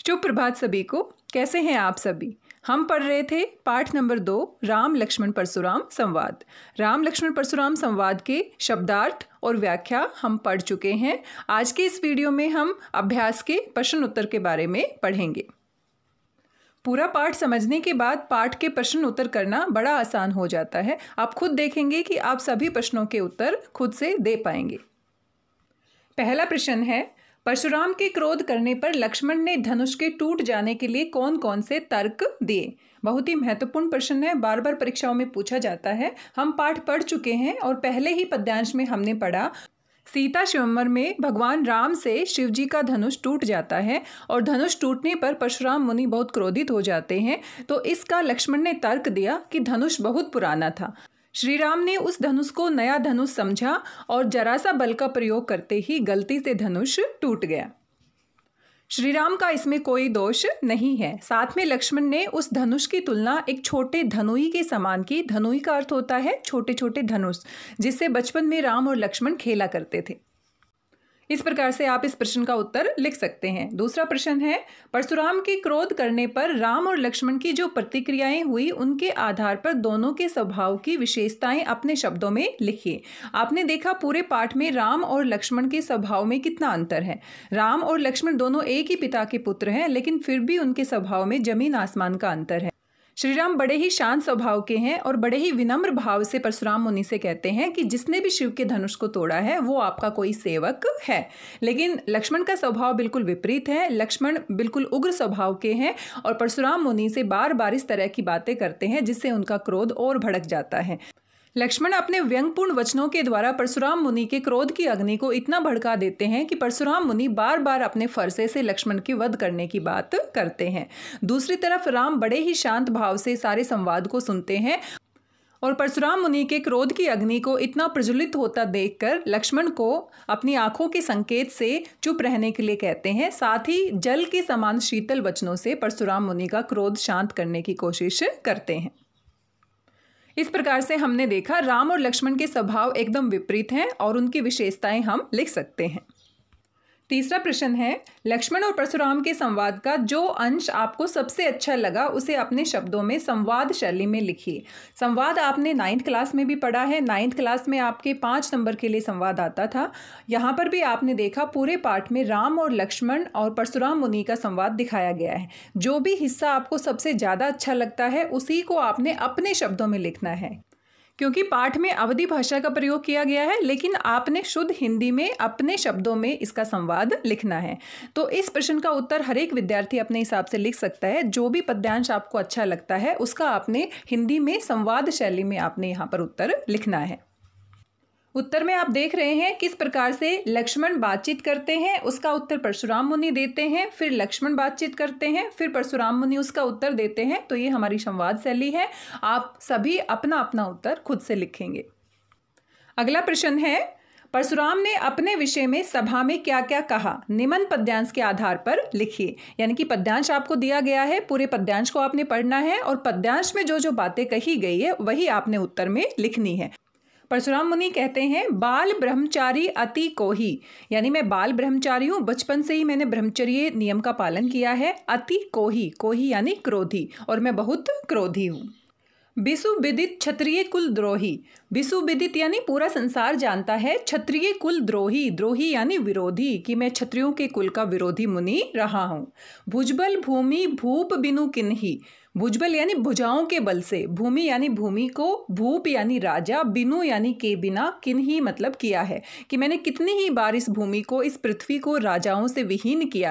शुभ प्रभात सभी को। कैसे हैं आप सभी। हम पढ़ रहे थे पाठ नंबर 2 राम लक्ष्मण परशुराम संवाद। राम लक्ष्मण परशुराम संवाद के शब्दार्थ और व्याख्या हम पढ़ चुके हैं। आज के इस वीडियो में हम अभ्यास के प्रश्न उत्तर के बारे में पढ़ेंगे। पूरा पाठ समझने के बाद पाठ के प्रश्न उत्तर करना बड़ा आसान हो जाता है। आप खुद देखेंगे कि आप सभी प्रश्नों के उत्तर खुद से दे पाएंगे। पहला प्रश्न है, परशुराम के क्रोध करने पर लक्ष्मण ने धनुष के टूट जाने के लिए कौन कौन से तर्क दिए। बहुत ही महत्वपूर्ण प्रश्न है, बार बार परीक्षाओं में पूछा जाता है। हम पाठ पढ़ चुके हैं और पहले ही पद्यांश में हमने पढ़ा सीता स्वयंवर में भगवान राम से शिव जी का धनुष टूट जाता है और धनुष टूटने पर परशुराम मुनि बहुत क्रोधित हो जाते हैं। तो इसका लक्ष्मण ने तर्क दिया कि धनुष बहुत पुराना था। श्री राम ने उस धनुष को नया धनुष समझा और जरा सा बल का प्रयोग करते ही गलती से धनुष टूट गया। श्री राम का इसमें कोई दोष नहीं है। साथ में लक्ष्मण ने उस धनुष की तुलना एक छोटे धनुई के समान की। धनुई का अर्थ होता है छोटे छोटे धनुष, जिससे बचपन में राम और लक्ष्मण खेला करते थे। इस प्रकार से आप इस प्रश्न का उत्तर लिख सकते हैं। दूसरा प्रश्न है, परशुराम के क्रोध करने पर राम और लक्ष्मण की जो प्रतिक्रियाएं हुई उनके आधार पर दोनों के स्वभाव की विशेषताएं अपने शब्दों में लिखिए। आपने देखा पूरे पाठ में राम और लक्ष्मण के स्वभाव में कितना अंतर है। राम और लक्ष्मण दोनों एक ही पिता के पुत्र हैं, लेकिन फिर भी उनके स्वभाव में जमीन आसमान का अंतर है। श्री राम बड़े ही शांत स्वभाव के हैं और बड़े ही विनम्र भाव से परशुराम मुनि से कहते हैं कि जिसने भी शिव के धनुष को तोड़ा है वो आपका कोई सेवक है। लेकिन लक्ष्मण का स्वभाव बिल्कुल विपरीत है। लक्ष्मण बिल्कुल उग्र स्वभाव के हैं और परशुराम मुनि से बार बार इस तरह की बातें करते हैं जिससे उनका क्रोध और भड़क जाता है। लक्ष्मण अपने व्यंग्यपूर्ण वचनों के द्वारा परशुराम मुनि के क्रोध की अग्नि को इतना भड़का देते हैं कि परशुराम मुनि बार बार अपने फरसे से लक्ष्मण की वध करने की बात करते हैं। दूसरी तरफ राम बड़े ही शांत भाव से सारे संवाद को सुनते हैं और परशुराम मुनि के क्रोध की अग्नि को इतना प्रज्वलित होता देखकर लक्ष्मण को अपनी आंखों के संकेत से चुप रहने के लिए कहते हैं। साथ ही जल के समान शीतल वचनों से परशुराम मुनि का क्रोध शांत करने की कोशिश करते हैं। इस प्रकार से हमने देखा राम और लक्ष्मण के स्वभाव एकदम विपरीत हैं और उनकी विशेषताएं हम लिख सकते हैं। तीसरा प्रश्न है, लक्ष्मण और परशुराम के संवाद का जो अंश आपको सबसे अच्छा लगा उसे अपने शब्दों में संवाद शैली में लिखिए। संवाद आपने 9th क्लास में भी पढ़ा है। 9th क्लास में आपके 5 नंबर के लिए संवाद आता था। यहाँ पर भी आपने देखा पूरे पाठ में राम और लक्ष्मण और परशुराम मुनि का संवाद दिखाया गया है। जो भी हिस्सा आपको सबसे ज़्यादा अच्छा लगता है उसी को आपने अपने शब्दों में लिखना है, क्योंकि पाठ में अवधी भाषा का प्रयोग किया गया है, लेकिन आपने शुद्ध हिंदी में अपने शब्दों में इसका संवाद लिखना है। तो इस प्रश्न का उत्तर हर एक विद्यार्थी अपने हिसाब से लिख सकता है। जो भी पद्यांश आपको अच्छा लगता है उसका आपने हिंदी में संवाद शैली में आपने यहाँ पर उत्तर लिखना है। उत्तर में आप देख रहे हैं किस प्रकार से लक्ष्मण बातचीत करते हैं, उसका उत्तर परशुराम मुनि देते हैं। फिर लक्ष्मण बातचीत करते हैं, फिर परशुराम मुनि उसका उत्तर देते हैं। तो ये हमारी संवाद शैली है। आप सभी अपना अपना उत्तर खुद से लिखेंगे। अगला प्रश्न है, परशुराम ने अपने विषय में सभा में क्या क्या कहा, निम्न पद्यांश के आधार पर लिखिए। यानी कि पद्यांश आपको दिया गया है, पूरे पद्यांश को आपने पढ़ना है और पद्यांश में जो जो बातें कही गई है वही आपने उत्तर में लिखनी है। परशुराम मुनि कहते हैं, बाल ब्रह्मचारी अति कोही, यानी मैं बाल ब्रह्मचारी हूँ, बचपन से ही मैंने ब्रह्मचर्य नियम का पालन किया है। अति कोही, कोही यानी क्रोधी, और मैं बहुत क्रोधी हूँ। बिसु विदित क्षत्रिय कुल द्रोही, बिसु विदित यानी पूरा संसार जानता है, क्षत्रिय कुल द्रोही, द्रोही यानी विरोधी, कि मैं क्षत्रियों के कुल का विरोधी मुनि रहा हूँ। भुजबल भूमि भूप बिनु किन्ही, भुजबल यानी भुजाओं के बल से, भूमि यानी भूमि को, भूप यानी राजा, बिनु यानी के बिना, किन्ही मतलब किया है कि मैंने कितनी ही बार इस भूमि को, इस पृथ्वी को राजाओं से विहीन किया।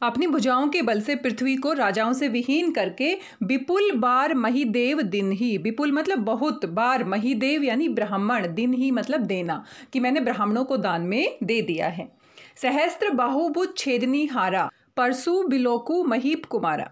अपनी भुजाओं के बल से पृथ्वी को राजाओं से विहीन करके विपुल बार महिदेव दिन ही, विपुल मतलब बहुत, बार महिदेव यानी ब्राह्मण, दिन ही मतलब देना, कि मैंने ब्राह्मणों को दान में दे दिया है। सहस्त्र बाहुभुज छेदनी हारा, परसु बिलोकु महीप कुमारा,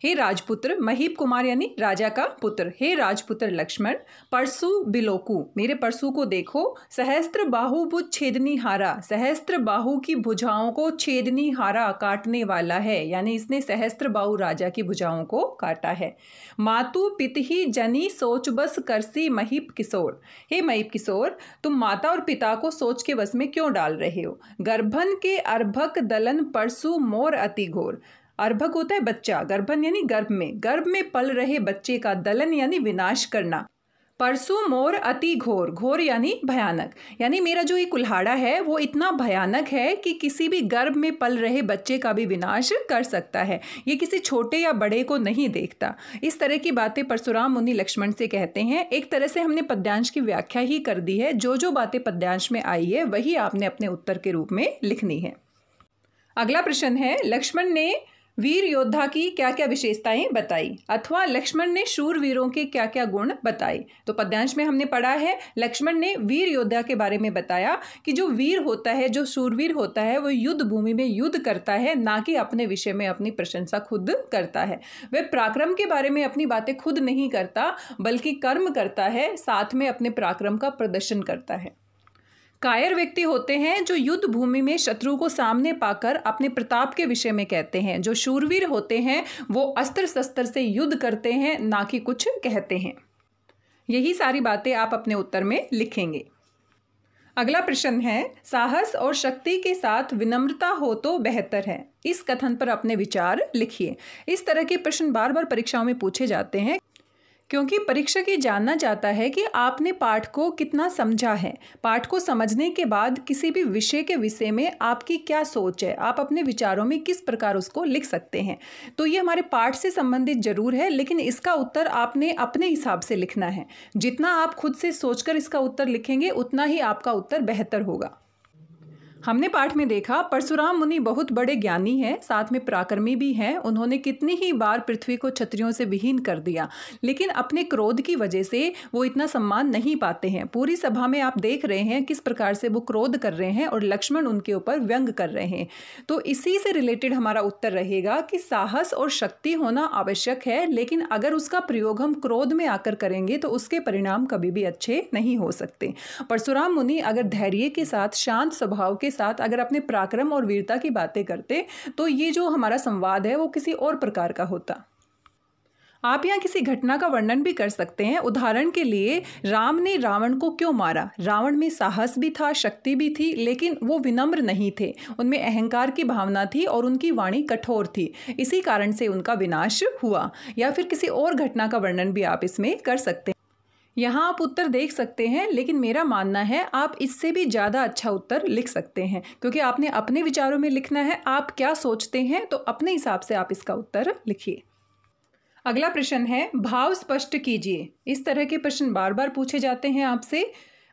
हे राजपुत्र, महीप कुमार यानी राजा का पुत्र, हे राजपुत्र लक्ष्मण, परसु बिलोकु, मेरे परसु को देखो, सहस्त्र बाहु भुज छेदनी हारा, सहस्त्र बाहु की भुजाओं को छेदनी हारा काटने वाला है, यानी इसने सहस्त्र बाहु राजा की भुजाओं को काटा है। मातु पितहि जनी सोच बस करसी महीप किशोर, हे महीप किशोर, तुम माता और पिता को सोच के बस में क्यों डाल रहे हो। गर्भन के अर्भक दलन परसु मोर अति घोर, अर्भक होता है बच्चा, गर्भन यानी गर्भ में पल रहे बच्चे का दलन यानी विनाश करना। परसु मोर अति घोर, घोर यानी भयानक, यानी मेरा जो ये कुल्हाड़ा है वो इतना भयानक है कि किसी भी गर्भ में पल रहे बच्चे का भी विनाश कर सकता है। ये किसी छोटे या बड़े को नहीं देखता। इस तरह की बातें परशुराम मुनि लक्ष्मण से कहते हैं। एक तरह से हमने पद्यांश की व्याख्या ही कर दी है। जो जो बातें पद्यांश में आई है वही आपने अपने उत्तर के रूप में लिखनी है। अगला प्रश्न है, लक्ष्मण ने वीर योद्धा की क्या क्या विशेषताएं बताई, अथवा लक्ष्मण ने शूरवीरों के क्या क्या गुण बताए। तो पद्यांश में हमने पढ़ा है लक्ष्मण ने वीर योद्धा के बारे में बताया कि जो वीर होता है, जो शूरवीर होता है, वो युद्ध भूमि में युद्ध करता है, ना कि अपने विषय में अपनी प्रशंसा खुद करता है। वह पराक्रम के बारे में अपनी बातें खुद नहीं करता बल्कि कर्म करता है, साथ में अपने पराक्रम का प्रदर्शन करता है। कायर व्यक्ति होते हैं जो युद्ध भूमि में शत्रु को सामने पाकर अपने प्रताप के विषय में कहते हैं। जो शूरवीर होते हैं वो अस्त्र शस्त्र से युद्ध करते हैं, ना कि कुछ कहते हैं। यही सारी बातें आप अपने उत्तर में लिखेंगे। अगला प्रश्न है, साहस और शक्ति के साथ विनम्रता हो तो बेहतर है। इस कथन पर अपने विचार लिखिए। इस तरह के प्रश्न बार बार परीक्षाओं में पूछे जाते हैं क्योंकि परीक्षक ये जानना चाहता है कि आपने पाठ को कितना समझा है। पाठ को समझने के बाद किसी भी विषय के विषय में आपकी क्या सोच है, आप अपने विचारों में किस प्रकार उसको लिख सकते हैं। तो ये हमारे पाठ से संबंधित जरूर है, लेकिन इसका उत्तर आपने अपने हिसाब से लिखना है। जितना आप खुद से सोचकर इसका उत्तर लिखेंगे उतना ही आपका उत्तर बेहतर होगा। हमने पाठ में देखा परशुराम मुनि बहुत बड़े ज्ञानी हैं, साथ में पराक्रमी भी हैं। उन्होंने कितनी ही बार पृथ्वी को क्षत्रियों से विहीन कर दिया, लेकिन अपने क्रोध की वजह से वो इतना सम्मान नहीं पाते हैं। पूरी सभा में आप देख रहे हैं किस प्रकार से वो क्रोध कर रहे हैं और लक्ष्मण उनके ऊपर व्यंग कर रहे हैं। तो इसी से रिलेटेड हमारा उत्तर रहेगा कि साहस और शक्ति होना आवश्यक है, लेकिन अगर उसका प्रयोग हम क्रोध में आकर करेंगे तो उसके परिणाम कभी भी अच्छे नहीं हो सकते। परशुराम मुनि अगर धैर्य के साथ, शांत स्वभाव के साथ अगर अपने पराक्रम और वीरता की बातें करते तो ये जो हमारा संवाद है वो किसी और प्रकार का होता। आप यहाँ किसी घटना का वर्णन भी कर सकते हैं। उदाहरण के लिए, राम ने रावण को क्यों मारा? रावण में साहस भी था, शक्ति भी थी, लेकिन वो विनम्र नहीं थे। उनमें अहंकार की भावना थी और उनकी वाणी कठोर थी। इसी कारण से उनका विनाश हुआ। या फिर किसी और घटना का वर्णन भी आप इसमें कर सकते हैं। यहाँ आप उत्तर देख सकते हैं, लेकिन मेरा मानना है आप इससे भी ज़्यादा अच्छा उत्तर लिख सकते हैं, क्योंकि आपने अपने विचारों में लिखना है। आप क्या सोचते हैं तो अपने हिसाब से आप इसका उत्तर लिखिए। अगला प्रश्न है, भाव स्पष्ट कीजिए। इस तरह के प्रश्न बार बार पूछे जाते हैं आपसे।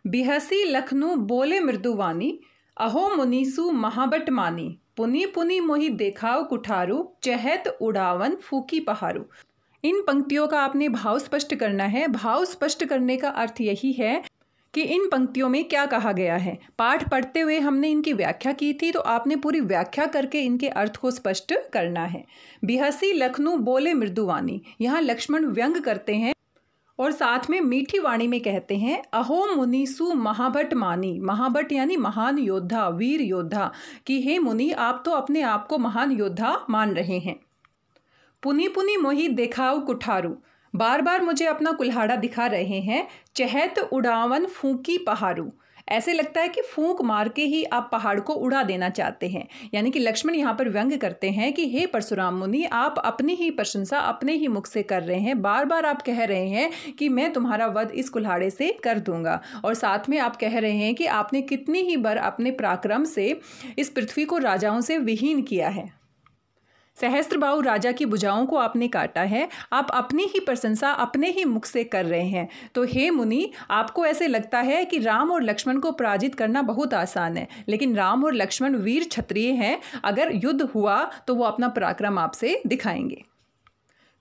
बिहसी लखनऊ बोले मृदुवानी, अहो मुनीसु महाबट मानी, पुनी पुनी मोहि देखाओ कुठारू, चहत उड़ावन फूकी पहारू। इन पंक्तियों का आपने भाव स्पष्ट करना है। भाव स्पष्ट करने का अर्थ यही है कि इन पंक्तियों में क्या कहा गया है। पाठ पढ़ते हुए हमने इनकी व्याख्या की थी, तो आपने पूरी व्याख्या करके इनके अर्थ को स्पष्ट करना है। बिहसी लखनऊ बोले मृदुवानी, यहाँ लक्ष्मण व्यंग करते हैं और साथ में मीठी वाणी में कहते हैं, अहो मुनीसु महाभट मानी। महाभट यानी महान योद्धा, वीर योद्धा, कि हे मुनि आप तो अपने आप को महान योद्धा मान रहे हैं। पुनी पुनी मोहि देखाओ कुठारू, बार बार मुझे अपना कुल्हाड़ा दिखा रहे हैं। चहत उड़ावन फूकी पहाड़ू, ऐसे लगता है कि फूंक मार के ही आप पहाड़ को उड़ा देना चाहते हैं। यानी कि लक्ष्मण यहाँ पर व्यंग करते हैं कि हे परशुराम मुनि, आप अपनी ही प्रशंसा अपने ही मुख से कर रहे हैं। बार बार आप कह रहे हैं कि मैं तुम्हारा वध इस कुल्हाड़े से कर दूंगा, और साथ में आप कह रहे हैं कि आपने कितनी ही बार अपने पराक्रम से इस पृथ्वी को राजाओं से विहीन किया है। सहस्त्रबाहु राजा की भुजाओं को आपने काटा है। आप अपनी ही प्रशंसा अपने ही मुख से कर रहे हैं। तो हे मुनि, आपको ऐसे लगता है कि राम और लक्ष्मण को पराजित करना बहुत आसान है, लेकिन राम और लक्ष्मण वीर क्षत्रिय हैं। अगर युद्ध हुआ तो वो अपना पराक्रम आपसे दिखाएंगे।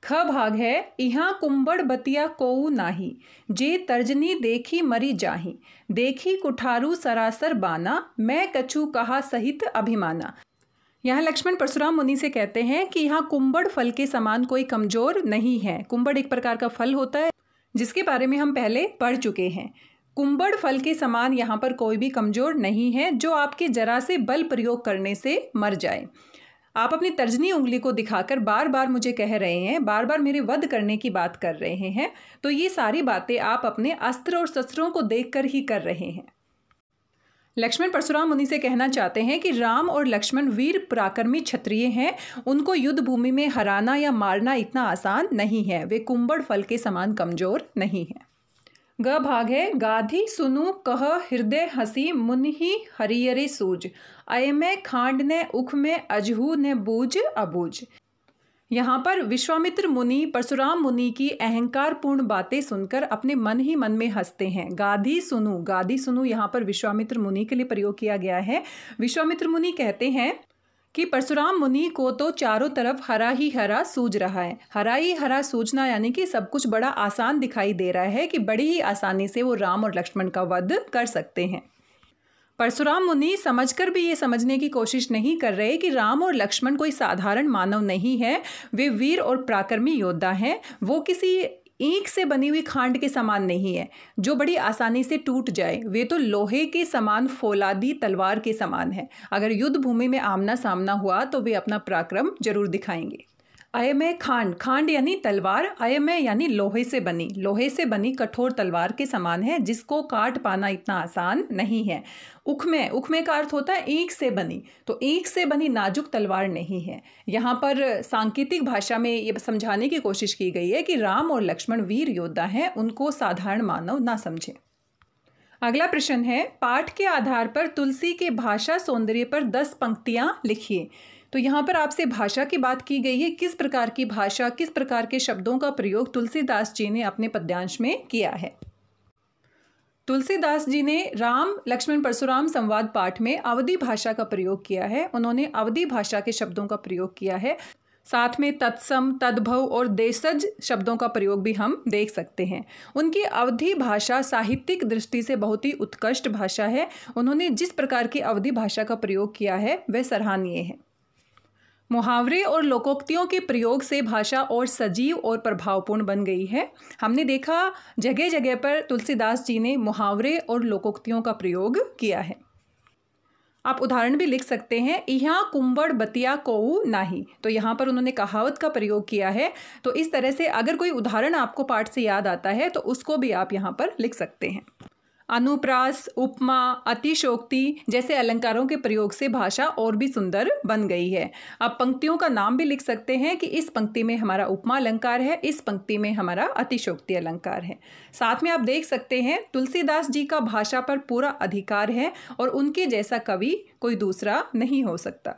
ख भाग है, इहाँ कुंबड़ बतिया कोऊ नाही, जे तर्जनी देखी मरी जाही, देखी कुठारू सरासर बाना, मैं कछु कहा सहित अभिमाना। यहाँ लक्ष्मण परशुराम मुनि से कहते हैं कि यहाँ कुंबड़ फल के समान कोई कमजोर नहीं है। कुंबड़ एक प्रकार का फल होता है जिसके बारे में हम पहले पढ़ चुके हैं। कुंबड़ फल के समान यहाँ पर कोई भी कमजोर नहीं है जो आपके जरा से बल प्रयोग करने से मर जाए। आप अपनी तर्जनी उंगली को दिखाकर बार बार मुझे कह रहे हैं, बार बार मेरे वध करने की बात कर रहे हैं। तो ये सारी बातें आप अपने अस्त्र और शस्त्रों को देखकर ही कर रहे हैं। लक्ष्मण परशुराम मुनि से कहना चाहते हैं कि राम और लक्ष्मण वीर पराक्रमी क्षत्रिय हैं, उनको युद्ध भूमि में हराना या मारना इतना आसान नहीं है, वे कुंबड़ फल के समान कमजोर नहीं हैं। ग भाग है, गाधी सुनु कह हृदय हसी मुनि हरियरे सूज, अय में खांड ने उख में अजहू ने बूझ अबूझ। यहाँ पर विश्वामित्र मुनि परशुराम मुनि की अहंकारपूर्ण बातें सुनकर अपने मन ही मन में हंसते हैं। गाधी सुनु यहाँ पर विश्वामित्र मुनि के लिए प्रयोग किया गया है। विश्वामित्र मुनि कहते हैं कि परशुराम मुनि को तो चारों तरफ हरा ही हरा सूझ रहा है। हरा ही हरा सूझना यानी कि सब कुछ बड़ा आसान दिखाई दे रहा है कि बड़ी ही आसानी से वो राम और लक्ष्मण का वध कर सकते हैं। परशुराम मुनि समझकर भी ये समझने की कोशिश नहीं कर रहे कि राम और लक्ष्मण कोई साधारण मानव नहीं है, वे वीर और पराक्रमी योद्धा हैं। वो किसी ईंट से बनी हुई खांड के समान नहीं है जो बड़ी आसानी से टूट जाए, वे तो लोहे के समान फौलादी तलवार के समान है। अगर युद्ध भूमि में आमना सामना हुआ तो वे अपना पराक्रम जरूर दिखाएंगे। अयमय खांड यानी तलवार, अयमय यानी लोहे से बनी कठोर तलवार के समान है जिसको काट पाना इतना आसान नहीं है। उखमय का अर्थ होता है ईंट से बनी, तो ईंट से बनी नाजुक तलवार नहीं है। यहाँ पर सांकेतिक भाषा में ये समझाने की कोशिश की गई है कि राम और लक्ष्मण वीर योद्धा हैं, उनको साधारण मानव ना समझें। अगला प्रश्न है, पाठ के आधार पर तुलसी के भाषा सौंदर्य पर 10 पंक्तियां लिखिए। तो यहाँ पर आपसे भाषा की बात की गई है, किस प्रकार की भाषा, किस प्रकार के शब्दों का प्रयोग तुलसीदास जी ने अपने पद्यांश में किया है। तुलसीदास जी ने राम लक्ष्मण परशुराम संवाद पाठ में अवधी भाषा का प्रयोग किया है। उन्होंने अवधी भाषा के शब्दों का प्रयोग किया है, साथ में तत्सम, तद्भव और देशज शब्दों का प्रयोग भी हम देख सकते हैं। उनकी अवधी भाषा साहित्यिक दृष्टि से बहुत ही उत्कृष्ट भाषा है। उन्होंने जिस प्रकार की अवधी भाषा का प्रयोग किया है वह सराहनीय है। मुहावरे और लोकोक्तियों के प्रयोग से भाषा और सजीव और प्रभावपूर्ण बन गई है। हमने देखा जगह जगह पर तुलसीदास जी ने मुहावरे और लोकोक्तियों का प्रयोग किया है। आप उदाहरण भी लिख सकते हैं, यहाँ कुंबड़ बतिया कोऊ नाही, तो यहाँ पर उन्होंने कहावत का प्रयोग किया है। तो इस तरह से अगर कोई उदाहरण आपको पाठ से याद आता है तो उसको भी आप यहाँ पर लिख सकते हैं। अनुप्रास, उपमा, अतिशोक्ति जैसे अलंकारों के प्रयोग से भाषा और भी सुंदर बन गई है। आप पंक्तियों का नाम भी लिख सकते हैं कि इस पंक्ति में हमारा उपमा अलंकार है, इस पंक्ति में हमारा अतिशोक्ति अलंकार है। साथ में आप देख सकते हैं तुलसीदास जी का भाषा पर पूरा अधिकार है और उनके जैसा कवि कोई दूसरा नहीं हो सकता।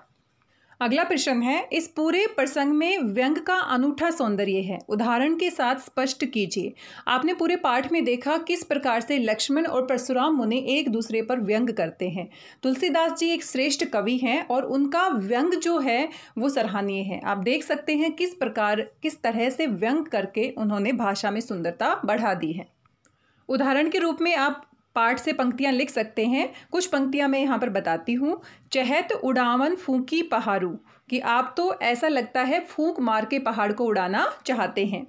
अगला प्रश्न है, इस पूरे प्रसंग में व्यंग का अनूठा सौंदर्य है, उदाहरण के साथ स्पष्ट कीजिए। आपने पूरे पाठ में देखा किस प्रकार से लक्ष्मण और परशुराम मुनि एक दूसरे पर व्यंग करते हैं। तुलसीदास जी एक श्रेष्ठ कवि हैं और उनका व्यंग जो है वो सराहनीय है। आप देख सकते हैं किस तरह से व्यंग करके उन्होंने भाषा में सुंदरता बढ़ा दी है। उदाहरण के रूप में आप पाठ से पंक्तियां लिख सकते हैं। कुछ पंक्तियां मैं यहाँ पर बताती हूँ। चहत उड़ावन फूंकी पहाड़ू, कि आप तो ऐसा लगता है फूंक मार के पहाड़ को उड़ाना चाहते हैं।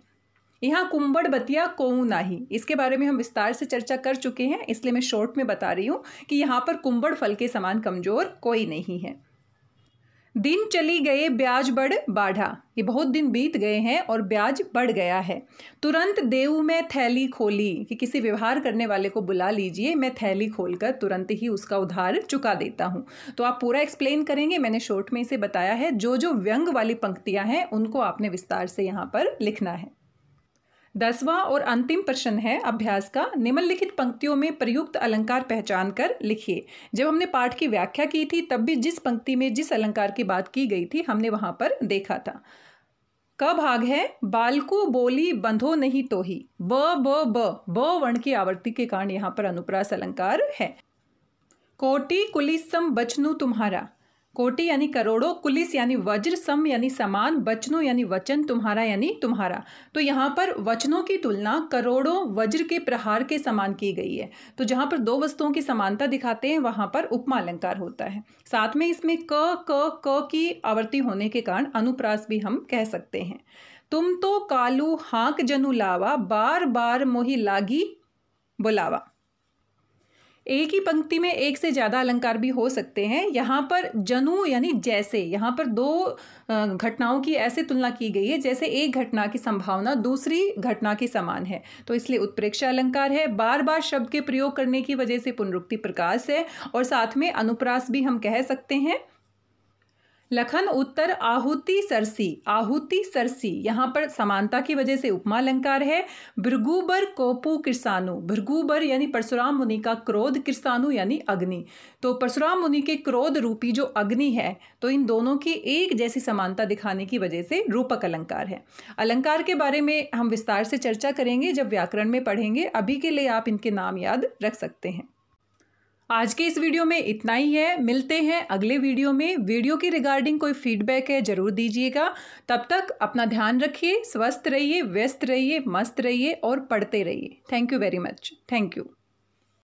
यहाँ कुंबड़ बतिया कोऊ नाही, इसके बारे में हम विस्तार से चर्चा कर चुके हैं, इसलिए मैं शॉर्ट में बता रही हूँ कि यहाँ पर कुंबड़ फल के समान कमजोर कोई नहीं है। दिन चली गए ब्याज बढ़ बाढ़ा, ये बहुत दिन बीत गए हैं और ब्याज बढ़ गया है। तुरंत देऊ में थैली खोली, कि किसी व्यवहार करने वाले को बुला लीजिए, मैं थैली खोलकर तुरंत ही उसका उधार चुका देता हूँ। तो आप पूरा एक्सप्लेन करेंगे, मैंने शॉर्ट में इसे बताया है। जो जो व्यंग वाली पंक्तियां हैं उनको आपने विस्तार से यहाँ पर लिखना है। 10वां और अंतिम प्रश्न है अभ्यास का, निम्नलिखित पंक्तियों में प्रयुक्त अलंकार पहचान कर लिखिए। जब हमने पाठ की व्याख्या की थी तब भी जिस पंक्ति में जिस अलंकार की बात की गई थी हमने वहां पर देखा था। क भाग है, बालकू बोली बंधो नहीं तो ही, ब वर्ण की आवर्ती के कारण यहाँ पर अनुप्रास अलंकार है। कोटि कुलिसम बचनु तुम्हारा, कोटि यानी करोड़ों, कुलिस यानी वज्र, सम यानी समान, बचनो यानी वचन, तुम्हारा यानी तुम्हारा। तो यहाँ पर वचनों की तुलना करोड़ों वज्र के प्रहार के समान की गई है। तो जहाँ पर दो वस्तुओं की समानता दिखाते हैं वहाँ पर उपमा अलंकार होता है। साथ में इसमें क की आवर्ती होने के कारण अनुप्रास भी हम कह सकते हैं। तुम तो कालू हाँक जनु लावा, बार बार मोहि लागी बुलावा। एक ही पंक्ति में एक से ज़्यादा अलंकार भी हो सकते हैं। यहाँ पर जनु यानी जैसे, यहाँ पर दो घटनाओं की ऐसे तुलना की गई है जैसे एक घटना की संभावना दूसरी घटना के समान है, तो इसलिए उत्प्रेक्षा अलंकार है। बार बार शब्द के प्रयोग करने की वजह से पुनरुक्ति प्रकाश है, और साथ में अनुप्रास भी हम कह सकते हैं। लखन उत्तर आहुति सरसी, आहुति सरसी यहाँ पर समानता की वजह से उपमा अलंकार है। भृगुबर कोपु कृसानु, भृगुबर यानी परशुराम मुनि का क्रोध, कृसानु यानी अग्नि, तो परशुराम मुनि के क्रोध रूपी जो अग्नि है, तो इन दोनों की एक जैसी समानता दिखाने की वजह से रूपक अलंकार है। अलंकार के बारे में हम विस्तार से चर्चा करेंगे जब व्याकरण में पढ़ेंगे, अभी के लिए आप इनके नाम याद रख सकते हैं। आज के इस वीडियो में इतना ही है, मिलते हैं अगले वीडियो में। वीडियो की रिगार्डिंग कोई फीडबैक है ज़रूर दीजिएगा। तब तक अपना ध्यान रखिए, स्वस्थ रहिए, व्यस्त रहिए, मस्त रहिए और पढ़ते रहिए। Thank you very much. Thank you.